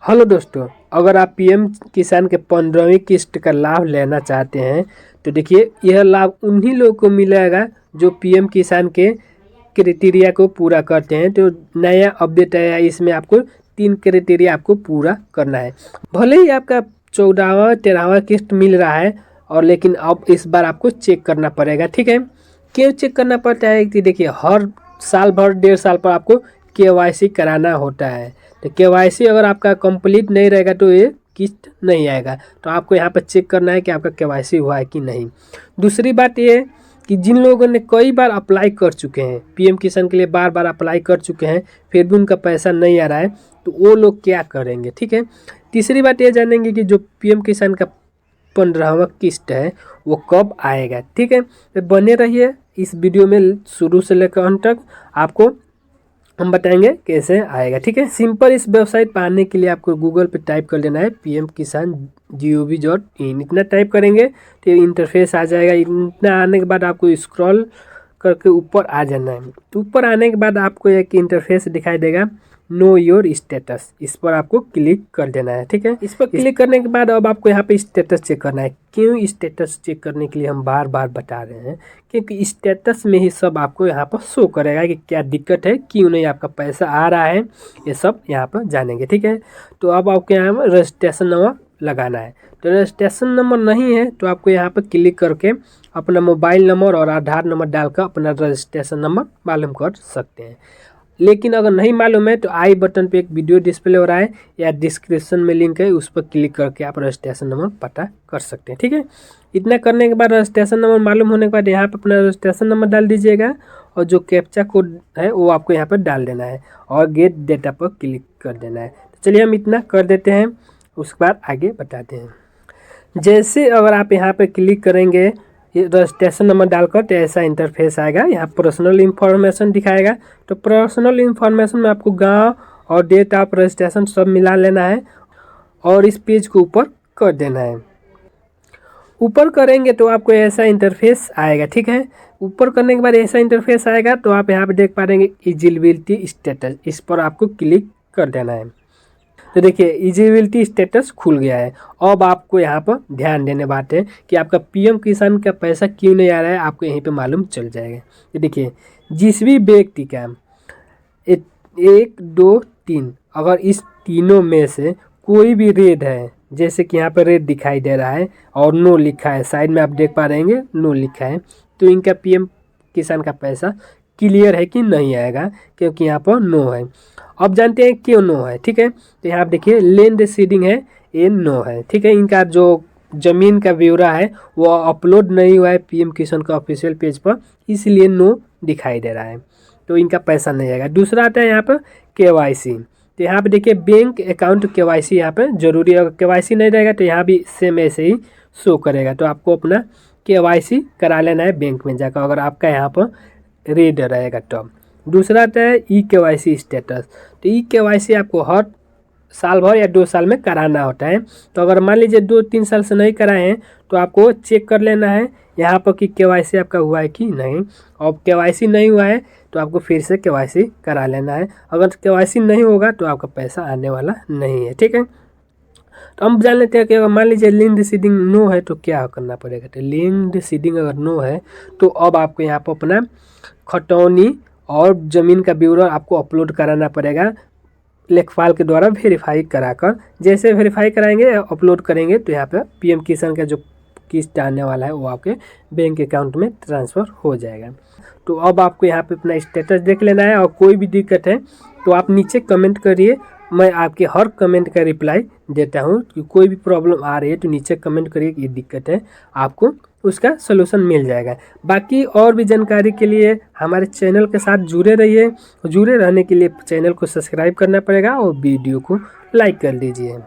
Hello दोस्तों, अगर आप पीएम किसान के 15वीं किस्त का लाभ लेना चाहते हैं तो देखिए यह लाभ उन्हीं लोगों को मिलेगा जो पीएम किसान के क्राइटेरिया को पूरा करते हैं। तो नया अपडेट आया, इसमें आपको 3 क्राइटेरिया आपको पूरा करना है। भले ही आपका 14वां 13वां किस्त मिल रहा है और लेकिन अब इस बार आपको चेक करना पड़ेगा। ठीक है, क्यों चेक करना पड़ता है कि देखिए हर साल भर 1.5 साल पर आपको केवाईसी कराना होता है। तो केवाईसी अगर आपका कंप्लीट नहीं रहेगा तो ये किस्त नहीं आएगा। तो आपको यहाँ पर चेक करना है कि आपका केवाईसी हुआ है कि नहीं। दूसरी बात ये कि जिन लोगों ने कई बार अप्लाई कर चुके हैं पीएम किसान के लिए, बार बार अप्लाई कर चुके हैं, फिर भी उनका पैसा नहीं आ रहा है, तो वो लोग क्या करेंगे। ठीक है, तीसरी बात ये जानेंगे कि जो पीएम किसान का 15वां किस्त है वो कब आएगा। ठीक है, तो बने रहिए इस वीडियो में शुरू से लेकर अंत तक, आपको हम बताएंगे कैसे आएगा। ठीक है, सिंपल इस वेबसाइट पर आने के लिए आपको गूगल पे टाइप कर लेना है pmkisan.gov.in। इतना टाइप करेंगे तो इंटरफेस आ जाएगा। इतना आने के बाद आपको स्क्रॉल करके ऊपर आ जाना है। ऊपर आने के बाद आपको एक इंटरफेस दिखाई देगा, नो योर स्टेटस, इस पर आपको क्लिक कर देना है। ठीक है, इस पर क्लिक करने के बाद अब आपको यहाँ पे स्टेटस चेक करना है। क्यों स्टेटस चेक करने के लिए हम बार बार बता रहे हैं, क्योंकि स्टेटस में ही सब आपको यहाँ पर शो करेगा कि क्या दिक्कत है, क्यों नहीं आपका पैसा आ रहा है, ये सब यहाँ पर जानेंगे। ठीक है, तो अब आपको यहाँ पर रजिस्ट्रेशन नंबर लगाना है। तो रजिस्ट्रेशन नंबर नहीं है तो आपको यहाँ पर क्लिक करके अपना मोबाइल नंबर और आधार नंबर डालकर अपना रजिस्ट्रेशन नंबर मालूम कर सकते हैं। लेकिन अगर नहीं मालूम है तो आई बटन पे एक वीडियो डिस्प्ले हो रहा है या डिस्क्रिप्शन में लिंक है, उस पर क्लिक करके आप रजिस्ट्रेशन नंबर पता कर सकते हैं। ठीक है, इतना करने के बाद रजिस्ट्रेशन नंबर मालूम होने के बाद यहाँ पर अपना रजिस्ट्रेशन नंबर डाल दीजिएगा और जो कैप्चा कोड है वो आपको यहाँ पर डाल देना है और गेट डेटा पर क्लिक कर देना है। तो चलिए हम इतना कर देते हैं, उसके बाद आगे बताते हैं। जैसे अगर आप यहाँ पर क्लिक करेंगे ये रजिस्ट्रेशन नंबर डालकर तो ऐसा इंटरफेस आएगा। यहाँ पर्सनल इंफॉर्मेशन दिखाएगा। तो पर्सनल इंफॉर्मेशन में आपको गांव और डेट ऑफ रजिस्ट्रेशन सब मिला लेना है और इस पेज को ऊपर कर देना है। ऊपर करेंगे तो आपको ऐसा इंटरफेस आएगा। ठीक है, ऊपर करने के बाद ऐसा इंटरफेस आएगा तो आप यहाँ पे देख पा रहे एलिजिबिलिटी स्टेटस, इस पर आपको क्लिक कर देना है। तो देखिए एलिजिबिलिटी स्टेटस खुल गया है। अब आपको यहाँ पर ध्यान देने बात है कि आपका पीएम किसान का पैसा क्यों नहीं आ रहा है, आपको यहीं पे मालूम चल जाएगा। तो देखिए जिस भी व्यक्ति का 1 2 3 अगर इस तीनों में से कोई भी रेड है, जैसे कि यहाँ पर रेड दिखाई दे रहा है और नो लिखा है, साइड में आप देख पा रहे हैं नो लिखा है, तो इनका पीएम किसान का पैसा क्लियर है कि नहीं आएगा, क्योंकि यहाँ पर नो है। अब जानते हैं क्यों नो है। ठीक है, तो यहाँ आप देखिए लैंड सीडिंग है, ये नो है। ठीक है, इनका जो ज़मीन का ब्यौरा है वो अपलोड नहीं हुआ है पीएम किसान का ऑफिशियल पेज पर, इसलिए नो दिखाई दे रहा है, तो इनका पैसा नहीं आएगा। दूसरा आता है यहाँ पर केवाईसी। तो यहाँ पे देखिए बैंक अकाउंट केवाईसी यहाँ पे जरूरी है। अगर केवाईसी नहीं रहेगा तो यहाँ भी सेम ऐसे ही शो करेगा। तो आपको अपना केवाईसी करा लेना है बैंक में जाकर, अगर आपका यहाँ पर रेड रहेगा तो। दूसरा आता है ई केवाईसी स्टेटस। तो ई केवाईसी आपको हर साल भर या 2 साल में कराना होता है। तो अगर मान लीजिए 2-3 साल से नहीं कराए हैं तो आपको चेक कर लेना है यहाँ पर कि केवाईसी आपका हुआ है कि नहीं। और केवाईसी नहीं हुआ है तो आपको फिर से केवाईसी करा लेना है। अगर केवाईसी नहीं होगा तो आपका पैसा आने वाला नहीं है। ठीक है, तो हम जान लेते हैं कि अगर मान लीजिए लैंड सीडिंग नो है तो क्या करना पड़ेगा। तो लैंड सीडिंग अगर नो है तो अब आपको यहाँ पर अपना खतौनी और ज़मीन का ब्यौरा आपको अपलोड कराना पड़ेगा लेखपाल के द्वारा वेरीफाई कराकर। जैसे वेरीफाई कराएंगे अपलोड करेंगे तो यहाँ पे पीएम किसान का जो किस्त आने वाला है वो आपके बैंक अकाउंट में ट्रांसफ़र हो जाएगा। तो अब आपको यहाँ पे अपना स्टेटस देख लेना है और कोई भी दिक्कत है तो आप नीचे कमेंट करिए, मैं आपके हर कमेंट का रिप्लाई देता हूँ। कि कोई भी प्रॉब्लम आ रही है तो नीचे कमेंट करिए कि ये दिक्कत है, आपको उसका सलूशन मिल जाएगा। बाकी और भी जानकारी के लिए हमारे चैनल के साथ जुड़े रहिए। जुड़े रहने के लिए चैनल को सब्सक्राइब करना पड़ेगा और वीडियो को लाइक कर लीजिए।